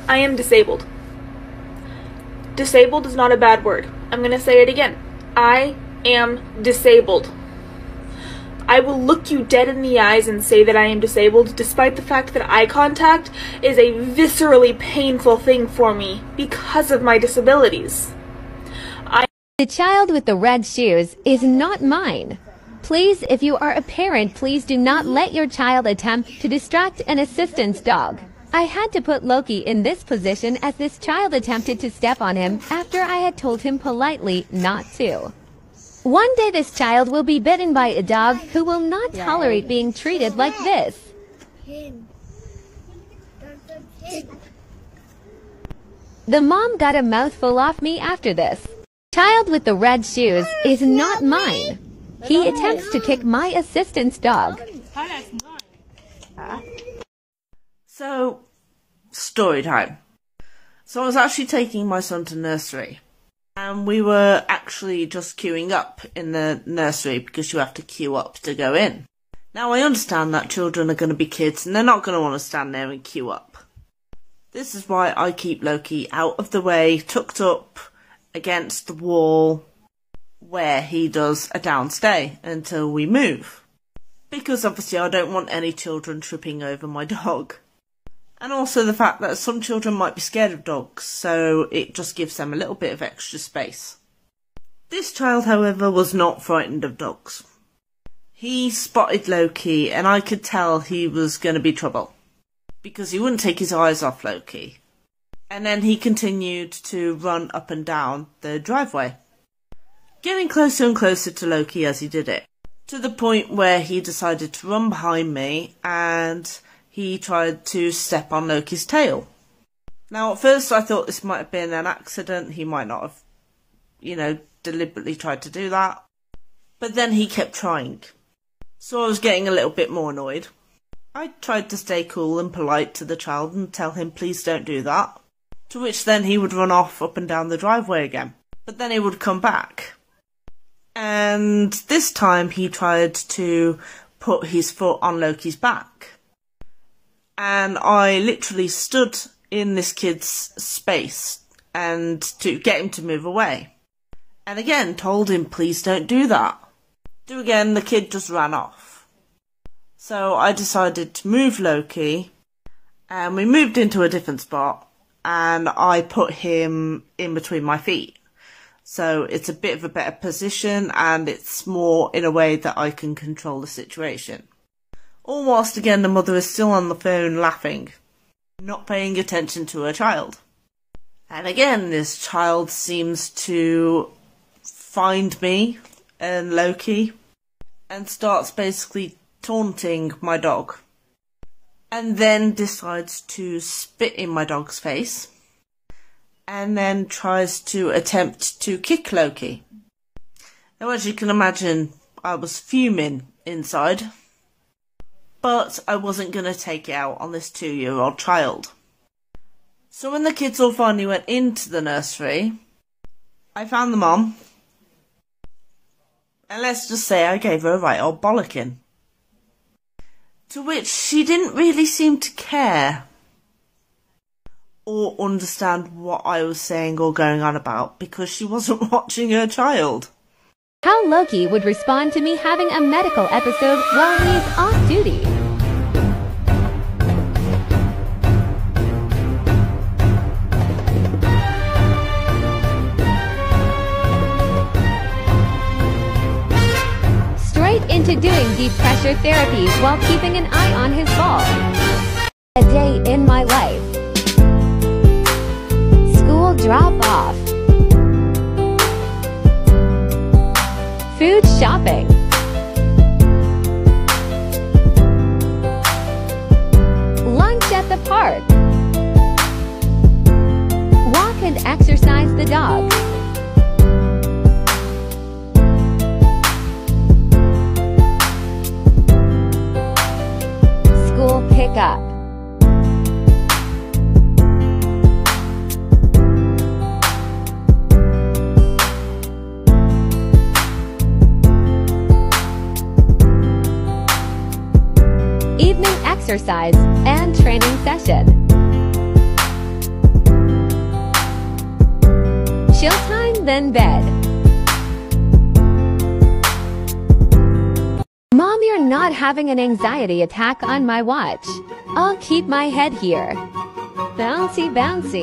I am disabled. Disabled is not a bad word. I'm going to say it again. I am disabled. I will look you dead in the eyes and say that I am disabled, despite the fact that eye contact is a viscerally painful thing for me because of my disabilities. The child with the red shoes is not mine. Please, if you are a parent, please do not let your child attempt to distract an assistance dog. I had to put Loki in this position as this child attempted to step on him after I had told him politely not to. One day this child will be bitten by a dog who will not tolerate being treated like this. The mom got a mouthful off me after this. Child with the red shoes is not mine. He attempts to kick my assistant's dog. So, story time. So I was actually taking my son to nursery. And we were actually just queuing up in the nursery because you have to queue up to go in. Now I understand that children are going to be kids and they're not going to want to stand there and queue up. This is why I keep Loki out of the way, tucked up against the wall where he does a downstay until we move. Because obviously I don't want any children tripping over my dog. And also the fact that some children might be scared of dogs, so it just gives them a little bit of extra space. This child, however, was not frightened of dogs. He spotted Loki, and I could tell he was going to be trouble, because he wouldn't take his eyes off Loki. And then he continued to run up and down the driveway, getting closer and closer to Loki as he did it, to the point where he decided to run behind me and he tried to step on Loki's tail. Now, at first I thought this might have been an accident. He might not have, deliberately tried to do that. But then he kept trying. So I was getting a little bit more annoyed. I tried to stay cool and polite to the child and tell him please don't do that. To which then he would run off up and down the driveway again. But then he would come back. And this time he tried to put his foot on Loki's back. And I literally stood in this kid's space and to get him to move away. And again, told him, please don't do that. Do again, the kid just ran off. So I decided to move Loki, and we moved into a different spot, and I put him in between my feet. So it's a bit of a better position, and it's more in a way that I can control the situation. All whilst again the mother is still on the phone laughing, not paying attention to her child. And again this child seems to find me and Loki and starts basically taunting my dog. And then decides to spit in my dog's face. And then tries to attempt to kick Loki. Now as you can imagine, I was fuming inside. But I wasn't going to take it out on this 2-year-old child. So when the kids all finally went into the nursery, I found the mom. And let's just say I gave her a right old bollocking. To which she didn't really seem to care. Or understand what I was saying or going on about, because she wasn't watching her child. How Loki would respond to me having a medical episode while he is off duty. Straight into doing deep pressure therapy while keeping an eye on his ball. A day in my life. School drop off. Food shopping. Lunch at the park. Walk and exercise the dog. School pickup. Evening exercise and training session. and then bed. Mom, you're not having an anxiety attack on my watch. I'll keep my head here. Bouncy, bouncy.